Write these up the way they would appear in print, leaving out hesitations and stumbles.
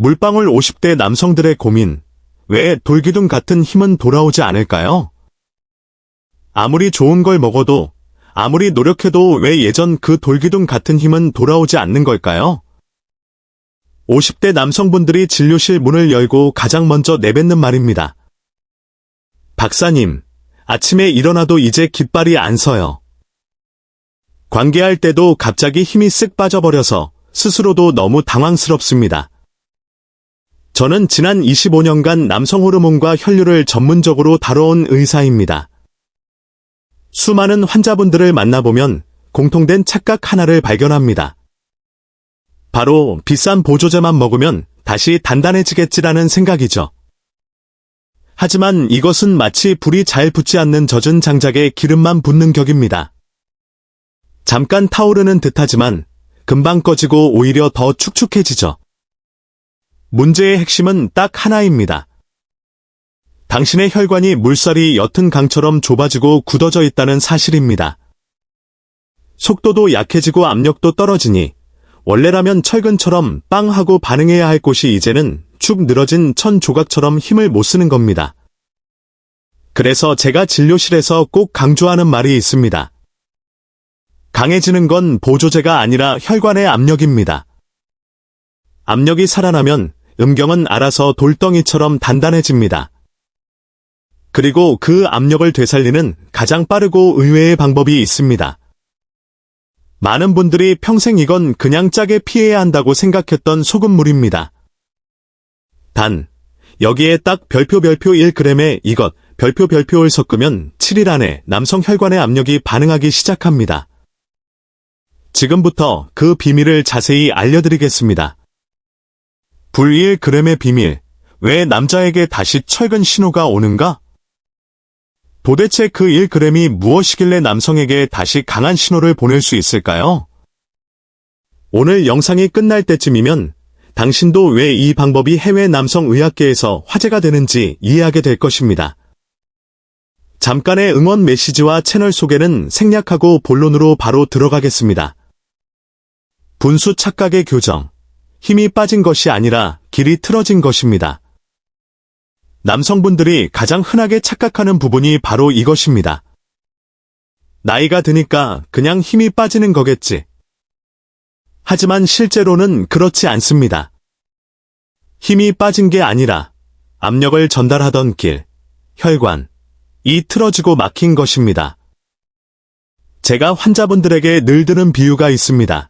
물방울 50대 남성들의 고민, 왜 돌기둥 같은 힘은 돌아오지 않을까요? 아무리 좋은 걸 먹어도, 아무리 노력해도 왜 예전 그 돌기둥 같은 힘은 돌아오지 않는 걸까요? 50대 남성분들이 진료실 문을 열고 가장 먼저 내뱉는 말입니다. 박사님, 아침에 일어나도 이제 깃발이 안 서요. 관계할 때도 갑자기 힘이 쓱 빠져버려서 스스로도 너무 당황스럽습니다. 저는 지난 25년간 남성 호르몬과 혈류를 전문적으로 다뤄온 의사입니다. 수많은 환자분들을 만나보면 공통된 착각 하나를 발견합니다. 바로 비싼 보조제만 먹으면 다시 단단해지겠지라는 생각이죠. 하지만 이것은 마치 불이 잘 붙지 않는 젖은 장작에 기름만 붓는 격입니다. 잠깐 타오르는 듯하지만 금방 꺼지고 오히려 더 축축해지죠. 문제의 핵심은 딱 하나입니다. 당신의 혈관이 물살이 옅은 강처럼 좁아지고 굳어져 있다는 사실입니다. 속도도 약해지고 압력도 떨어지니 원래라면 철근처럼 빵 하고 반응해야 할 곳이 이제는 축 늘어진 천 조각처럼 힘을 못 쓰는 겁니다. 그래서 제가 진료실에서 꼭 강조하는 말이 있습니다. 강해지는 건 보조제가 아니라 혈관의 압력입니다. 압력이 살아나면 음경은 알아서 돌덩이처럼 단단해집니다. 그리고 그 압력을 되살리는 가장 빠르고 의외의 방법이 있습니다. 많은 분들이 평생 이건 그냥 짜게 피해야 한다고 생각했던 소금물입니다. 단, 여기에 딱 별표 1g에 이것, 별표를 섞으면 7일 안에 남성 혈관의 압력이 반응하기 시작합니다. 지금부터 그 비밀을 자세히 알려드리겠습니다. 불 1g의 비밀, 왜 남자에게 다시 철근 신호가 오는가? 도대체 그 1g이 무엇이길래 남성에게 다시 강한 신호를 보낼 수 있을까요? 오늘 영상이 끝날 때쯤이면 당신도 왜 이 방법이 해외 남성 의학계에서 화제가 되는지 이해하게 될 것입니다. 잠깐의 응원 메시지와 채널 소개는 생략하고 본론으로 바로 들어가겠습니다. 분수 착각의 교정. 힘이 빠진 것이 아니라 길이 틀어진 것입니다. 남성분들이 가장 흔하게 착각하는 부분이 바로 이것입니다. 나이가 드니까 그냥 힘이 빠지는 거겠지. 하지만 실제로는 그렇지 않습니다. 힘이 빠진 게 아니라 압력을 전달하던 길, 혈관, 이 틀어지고 막힌 것입니다. 제가 환자분들에게 늘 드는 비유가 있습니다.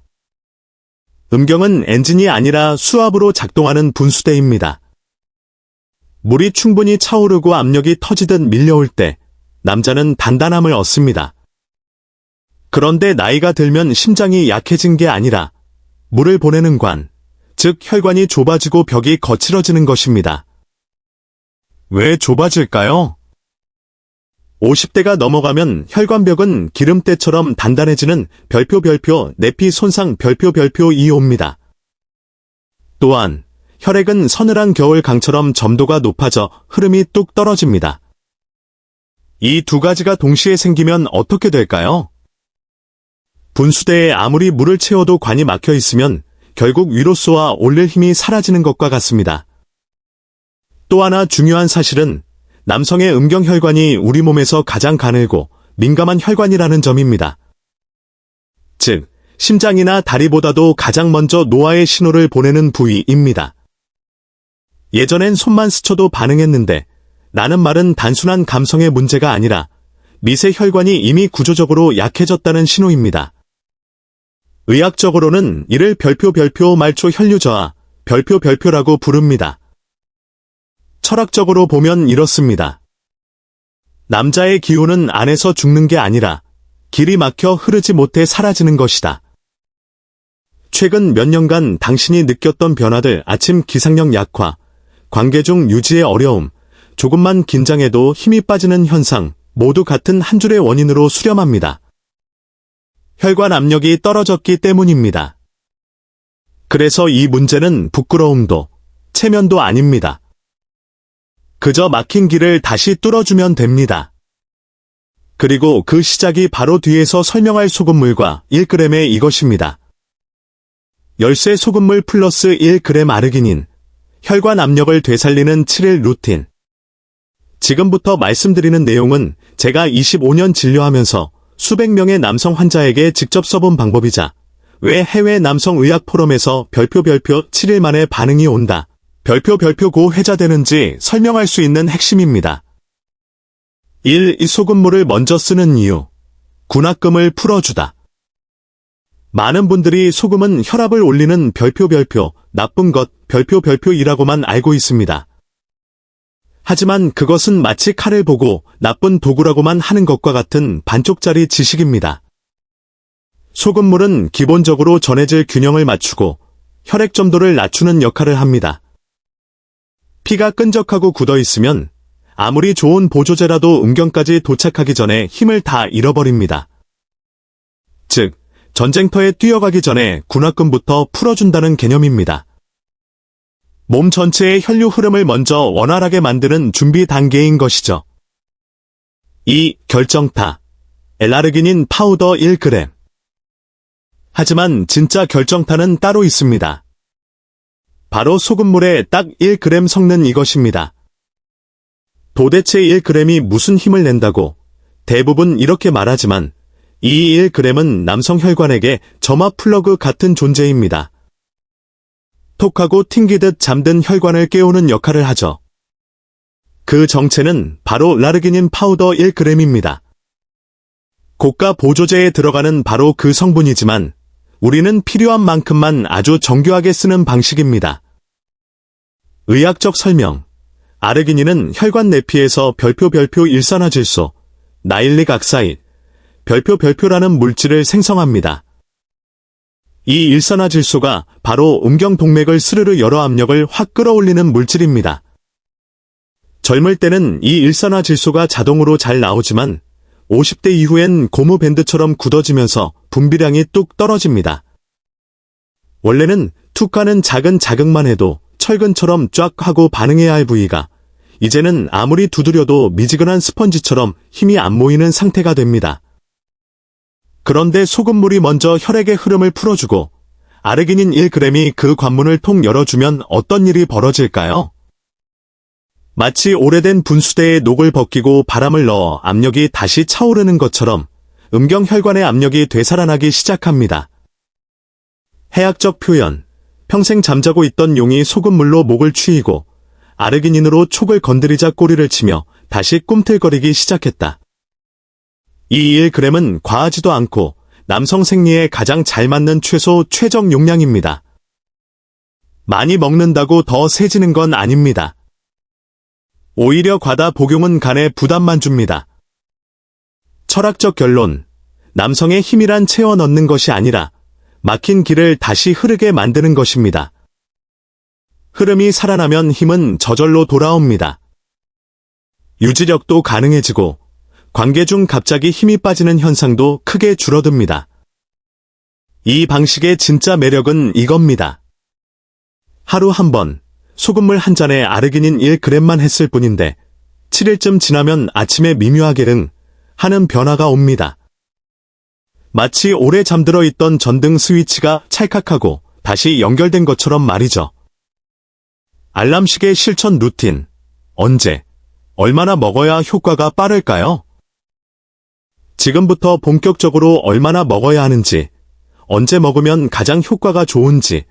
음경은 엔진이 아니라 수압으로 작동하는 분수대입니다. 물이 충분히 차오르고 압력이 터지듯 밀려올 때 남자는 단단함을 얻습니다. 그런데 나이가 들면 심장이 약해진 게 아니라 물을 보내는 관, 즉 혈관이 좁아지고 벽이 거칠어지는 것입니다. 왜 좁아질까요? 50대가 넘어가면 혈관벽은 기름때처럼 단단해지는 별표 내피 손상 별표이 옵니다. 또한 혈액은 서늘한 겨울 강처럼 점도가 높아져 흐름이 뚝 떨어집니다. 이 두 가지가 동시에 생기면 어떻게 될까요? 분수대에 아무리 물을 채워도 관이 막혀 있으면 결국 위로 쏘아 올릴 힘이 사라지는 것과 같습니다. 또 하나 중요한 사실은 남성의 음경혈관이 우리 몸에서 가장 가늘고 민감한 혈관이라는 점입니다. 즉, 심장이나 다리보다도 가장 먼저 노화의 신호를 보내는 부위입니다. 예전엔 손만 스쳐도 반응했는데 라는 말은 단순한 감성의 문제가 아니라 미세 혈관이 이미 구조적으로 약해졌다는 신호입니다. 의학적으로는 이를 별표 말초 혈류 저하, 별표라고 부릅니다. 철학적으로 보면 이렇습니다. 남자의 기운은 안에서 죽는 게 아니라 길이 막혀 흐르지 못해 사라지는 것이다. 최근 몇 년간 당신이 느꼈던 변화들, 아침 기상력 약화, 관계 중 유지의 어려움, 조금만 긴장해도 힘이 빠지는 현상, 모두 같은 한 줄의 원인으로 수렴합니다. 혈관 압력이 떨어졌기 때문입니다. 그래서 이 문제는 부끄러움도, 체면도 아닙니다. 그저 막힌 길을 다시 뚫어주면 됩니다. 그리고 그 시작이 바로 뒤에서 설명할 소금물과 1g의 이것입니다. 열쇠 소금물 플러스 1g 아르기닌, 혈관 압력을 되살리는 7일 루틴. 지금부터 말씀드리는 내용은 제가 25년 진료하면서 수백 명의 남성 환자에게 직접 써본 방법이자 왜 해외 남성 의학 포럼에서 별표 7일 만에 반응이 온다. 별표 고 회자되는지 설명할 수 있는 핵심입니다. 1. 이 소금물을 먼저 쓰는 이유. 군합금을 풀어주다. 많은 분들이 소금은 혈압을 올리는 별표 나쁜 것 별표이라고만 알고 있습니다. 하지만 그것은 마치 칼을 보고 나쁜 도구라고만 하는 것과 같은 반쪽짜리 지식입니다. 소금물은 기본적으로 전해질 균형을 맞추고 혈액 점도를 낮추는 역할을 합니다. 피가 끈적하고 굳어 있으면 아무리 좋은 보조제라도 음경까지 도착하기 전에 힘을 다 잃어버립니다. 즉, 전쟁터에 뛰어가기 전에 군합금부터 풀어준다는 개념입니다. 몸 전체의 혈류 흐름을 먼저 원활하게 만드는 준비 단계인 것이죠. 2. 결정타. L-아르기닌 파우더 1g. 하지만 진짜 결정타는 따로 있습니다. 바로 소금물에 딱 1g 섞는 이것입니다. 도대체 1g이 무슨 힘을 낸다고 대부분 이렇게 말하지만 이 1g은 남성 혈관에게 점화 플러그 같은 존재입니다. 톡하고 튕기듯 잠든 혈관을 깨우는 역할을 하죠. 그 정체는 바로 라르기닌 파우더 1g입니다. 고가 보조제에 들어가는 바로 그 성분이지만 우리는 필요한 만큼만 아주 정교하게 쓰는 방식입니다. 의학적 설명. 아르기닌은 혈관 내피에서 별표 일산화질소, 나일릭 악사이드, 별표라는 물질을 생성합니다. 이 일산화질소가 바로 음경동맥을 스르르 열어 압력을 확 끌어올리는 물질입니다. 젊을 때는 이 일산화질소가 자동으로 잘 나오지만 50대 이후엔 고무밴드처럼 굳어지면서 분비량이 뚝 떨어집니다. 원래는 툭 하는 작은 자극만 해도 철근처럼 쫙 하고 반응해야 할 부위가 이제는 아무리 두드려도 미지근한 스펀지처럼 힘이 안 모이는 상태가 됩니다. 그런데 소금물이 먼저 혈액의 흐름을 풀어주고 아르기닌 1g이 그 관문을 통 열어주면 어떤 일이 벌어질까요? 마치 오래된 분수대에 녹을 벗기고 바람을 넣어 압력이 다시 차오르는 것처럼 음경혈관의 압력이 되살아나기 시작합니다. 해학적 표현. 평생 잠자고 있던 용이 소금물로 목을 추이고 아르기닌으로 촉을 건드리자 꼬리를 치며 다시 꿈틀거리기 시작했다. 이 1g은 과하지도 않고 남성 생리에 가장 잘 맞는 최적 용량입니다. 많이 먹는다고 더 세지는 건 아닙니다. 오히려 과다 복용은 간에 부담만 줍니다. 철학적 결론. 남성의 힘이란 채워 넣는 것이 아니라 막힌 길을 다시 흐르게 만드는 것입니다. 흐름이 살아나면 힘은 저절로 돌아옵니다. 유지력도 가능해지고 관계 중 갑자기 힘이 빠지는 현상도 크게 줄어듭니다. 이 방식의 진짜 매력은 이겁니다. 하루 한 번 소금물 한 잔에 아르기닌 1g만 했을 뿐인데 7일쯤 지나면 아침에 미묘하게 하는 변화가 옵니다. 마치 오래 잠들어 있던 전등 스위치가 찰칵하고 다시 연결된 것처럼 말이죠. 알람식의 실천 루틴. 언제, 얼마나 먹어야 효과가 빠를까요? 지금부터 본격적으로 얼마나 먹어야 하는지, 언제 먹으면 가장 효과가 좋은지,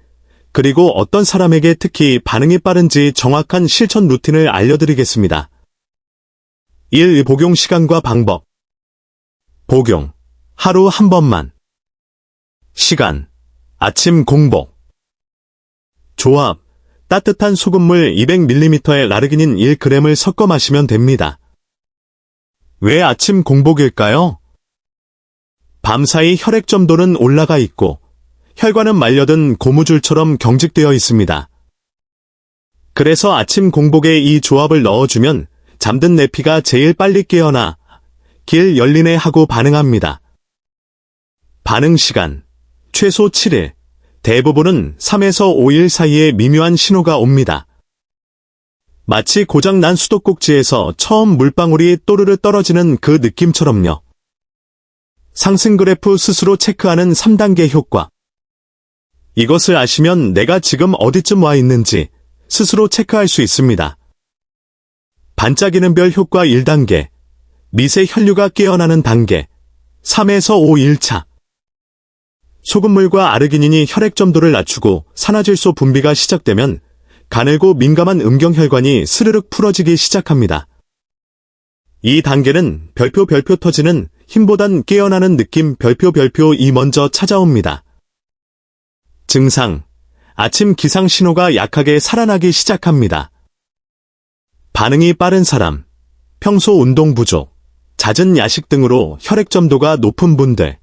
그리고 어떤 사람에게 특히 반응이 빠른지 정확한 실천 루틴을 알려드리겠습니다. 1. 복용 시간과 방법. 복용. 하루 한 번만. 시간. 아침 공복. 조합. 따뜻한 소금물 200ml에 라르기닌 1g을 섞어 마시면 됩니다. 왜 아침 공복일까요? 밤사이 혈액 점도는 올라가 있고 혈관은 말려든 고무줄처럼 경직되어 있습니다. 그래서 아침 공복에 이 조합을 넣어주면 잠든 내피가 제일 빨리 깨어나 길 열리네 하고 반응합니다. 반응 시간. 최소 7일. 대부분은 3에서 5일 사이에 미묘한 신호가 옵니다. 마치 고장난 수도꼭지에서 처음 물방울이 또르르 떨어지는 그 느낌처럼요. 상승 그래프 스스로 체크하는 3단계 효과. 이것을 아시면 내가 지금 어디쯤 와 있는지 스스로 체크할 수 있습니다. 반짝이는 별 효과 1단계, 미세 혈류가 깨어나는 단계, 3에서 5 1차. 소금물과 아르기닌이 혈액 점도를 낮추고 산화질소 분비가 시작되면 가늘고 민감한 음경혈관이 스르륵 풀어지기 시작합니다. 이 단계는 별표 터지는 힘보단 깨어나는 느낌 별표이 먼저 찾아옵니다. 증상, 아침 기상 신호가 약하게 살아나기 시작합니다. 반응이 빠른 사람, 평소 운동 부족, 잦은 야식 등으로 혈액 점도가 높은 분들,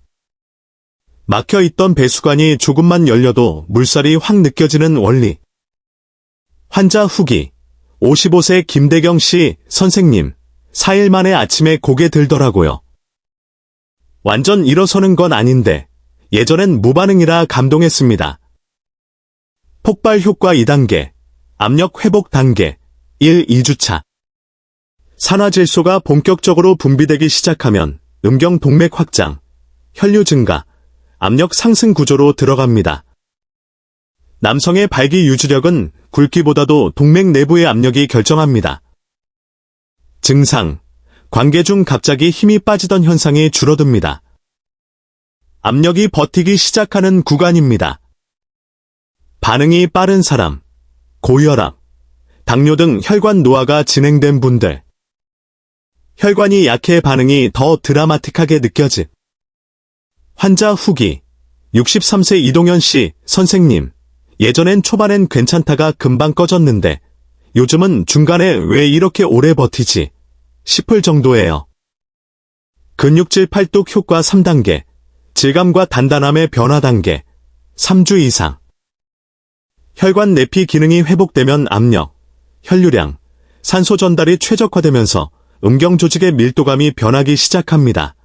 막혀있던 배수관이 조금만 열려도 물살이 확 느껴지는 원리. 환자 후기, 55세 김대경 씨, 선생님, 4일 만에 아침에 고개 들더라고요. 완전 일어서는 건 아닌데 예전엔 무반응이라 감동했습니다. 폭발 효과 2단계, 압력 회복 단계, 1, 2주차. 산화질소가 본격적으로 분비되기 시작하면 음경 동맥 확장, 혈류 증가, 압력 상승 구조로 들어갑니다. 남성의 발기 유지력은 굵기보다도 동맥 내부의 압력이 결정합니다. 증상, 관계 중 갑자기 힘이 빠지던 현상이 줄어듭니다. 압력이 버티기 시작하는 구간입니다. 반응이 빠른 사람, 고혈압, 당뇨 등 혈관 노화가 진행된 분들, 혈관이 약해 반응이 더 드라마틱하게 느껴짐. 환자 후기, 63세 이동현 씨, 선생님, 예전엔 초반엔 괜찮다가 금방 꺼졌는데 요즘은 중간에 왜 이렇게 오래 버티지 싶을 정도예요. 근육질 팔뚝 효과 3단계, 질감과 단단함의 변화 단계, 3주 이상. 혈관 내피 기능이 회복되면 압력, 혈류량, 산소 전달이 최적화되면서 음경 조직의 밀도감이 변하기 시작합니다.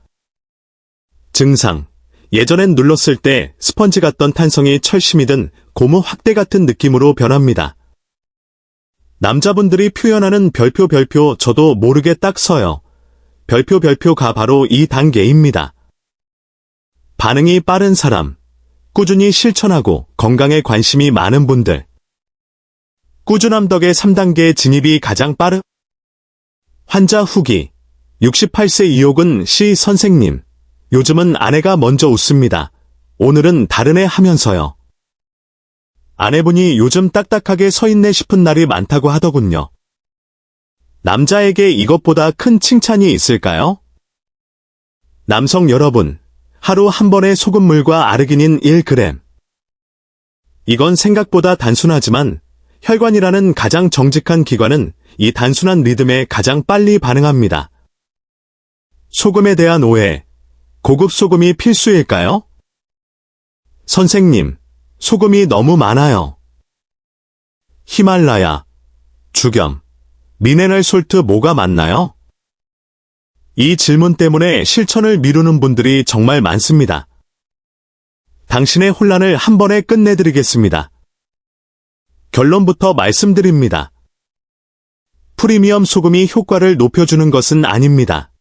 증상, 예전엔 눌렀을 때 스펀지 같던 탄성이 철심이 든 고무 확대 같은 느낌으로 변합니다. 남자분들이 표현하는 별표 저도 모르게 딱 서요. 별표가 바로 이 단계입니다. 반응이 빠른 사람, 꾸준히 실천하고 건강에 관심이 많은 분들. 꾸준함 덕에 3단계 진입이 가장 빠른. 환자 후기, 68세 이옥은 씨 선생님, 요즘은 아내가 먼저 웃습니다. 오늘은 다른 애 하면서요. 아내분이 요즘 딱딱하게 서 있네 싶은 날이 많다고 하더군요. 남자에게 이것보다 큰 칭찬이 있을까요? 남성 여러분, 하루 한 번의 소금물과 아르기닌 1g. 이건 생각보다 단순하지만 혈관이라는 가장 정직한 기관은 이 단순한 리듬에 가장 빨리 반응합니다. 소금에 대한 오해, 고급 소금이 필수일까요? 선생님, 소금이 너무 많아요. 히말라야, 죽염, 미네랄 솔트 뭐가 맞나요? 이 질문 때문에 실천을 미루는 분들이 정말 많습니다. 당신의 혼란을 한 번에 끝내드리겠습니다. 결론부터 말씀드립니다. 프리미엄 소금이 효과를 높여주는 것은 아닙니다.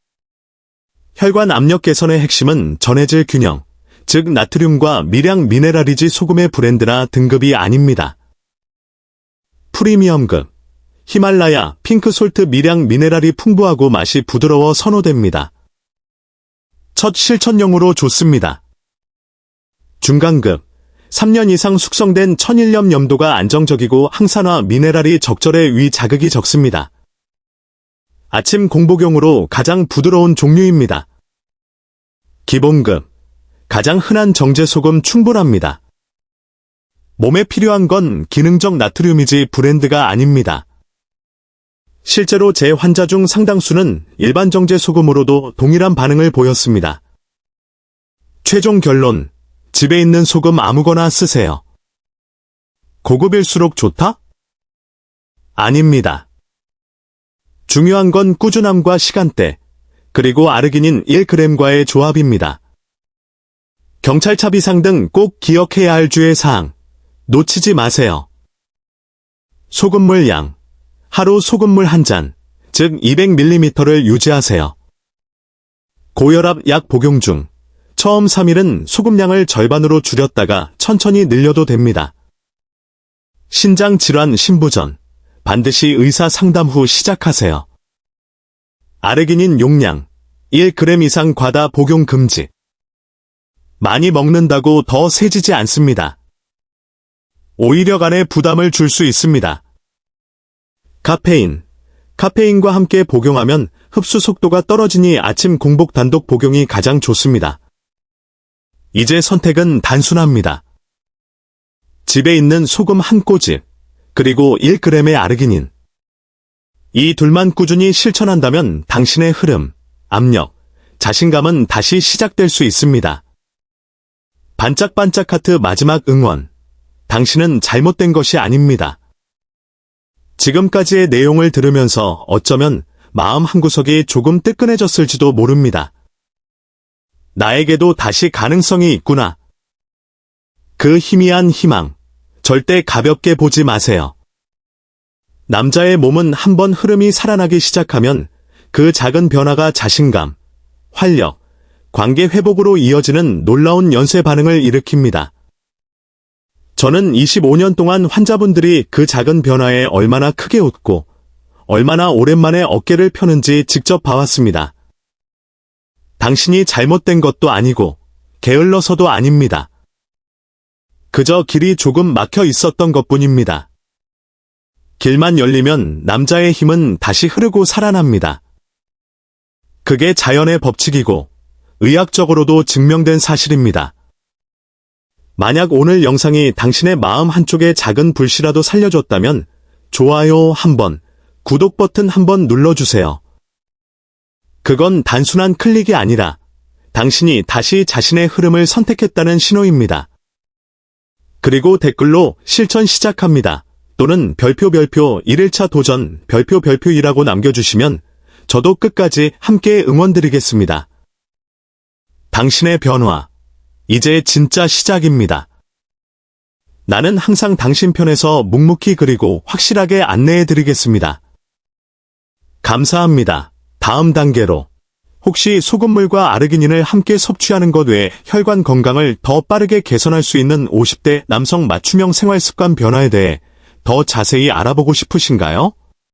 혈관 압력 개선의 핵심은 전해질 균형, 즉 나트륨과 미량 미네랄이지 소금의 브랜드나 등급이 아닙니다. 프리미엄급, 히말라야, 핑크솔트 미량 미네랄이 풍부하고 맛이 부드러워 선호됩니다. 첫 실천용으로 좋습니다. 중간급, 3년 이상 숙성된 천일염 염도가 안정적이고 항산화 미네랄이 적절해 위 자극이 적습니다. 아침 공복용으로 가장 부드러운 종류입니다. 기본급, 가장 흔한 정제소금 충분합니다. 몸에 필요한 건 기능적 나트륨이지 브랜드가 아닙니다. 실제로 제 환자 중 상당수는 일반 정제소금으로도 동일한 반응을 보였습니다. 최종 결론, 집에 있는 소금 아무거나 쓰세요. 고급일수록 좋다? 아닙니다. 중요한 건 꾸준함과 시간대, 그리고 아르기닌 1g과의 조합입니다. 경찰차 비상 등 꼭 기억해야 할 주의 사항, 놓치지 마세요. 소금물 양, 하루 소금물 한 잔, 즉 200ml를 유지하세요. 고혈압 약 복용 중, 처음 3일은 소금량을 절반으로 줄였다가 천천히 늘려도 됩니다. 신장질환 신부 전 반드시 의사 상담 후 시작하세요. 아르기닌 용량 1g 이상 과다 복용 금지. 많이 먹는다고 더 세지지 않습니다. 오히려 간에 부담을 줄 수 있습니다. 카페인. 카페인과 함께 복용하면 흡수 속도가 떨어지니 아침 공복 단독 복용이 가장 좋습니다. 이제 선택은 단순합니다. 집에 있는 소금 한 꼬집, 그리고 1g의 아르기닌. 이 둘만 꾸준히 실천한다면 당신의 흐름, 압력, 자신감은 다시 시작될 수 있습니다. 반짝반짝 하트 마지막 응원. 당신은 잘못된 것이 아닙니다. 지금까지의 내용을 들으면서 어쩌면 마음 한구석이 조금 뜨끈해졌을지도 모릅니다. 나에게도 다시 가능성이 있구나. 그 희미한 희망, 절대 가볍게 보지 마세요. 남자의 몸은 한번 흐름이 살아나기 시작하면 그 작은 변화가 자신감, 활력, 관계 회복으로 이어지는 놀라운 연쇄 반응을 일으킵니다. 저는 25년 동안 환자분들이 그 작은 변화에 얼마나 크게 웃고 얼마나 오랜만에 어깨를 펴는지 직접 봐왔습니다. 당신이 잘못된 것도 아니고 게을러서도 아닙니다. 그저 길이 조금 막혀 있었던 것뿐입니다. 길만 열리면 남자의 힘은 다시 흐르고 살아납니다. 그게 자연의 법칙이고 의학적으로도 증명된 사실입니다. 만약 오늘 영상이 당신의 마음 한쪽의 작은 불씨라도 살려줬다면 좋아요 한번, 구독 버튼 한번 눌러주세요. 그건 단순한 클릭이 아니라 당신이 다시 자신의 흐름을 선택했다는 신호입니다. 그리고 댓글로 실천 시작합니다. 또는 별표 1일차 도전 별표이라고 남겨주시면 저도 끝까지 함께 응원드리겠습니다. 당신의 변화, 이제 진짜 시작입니다. 나는 항상 당신 편에서 묵묵히 그리고 확실하게 안내해드리겠습니다. 감사합니다. 다음 단계로 혹시 소금물과 아르기닌을 함께 섭취하는 것 외에 혈관 건강을 더 빠르게 개선할 수 있는 50대 남성 맞춤형 생활습관 변화에 대해 더 자세히 알아보고 싶으신가요?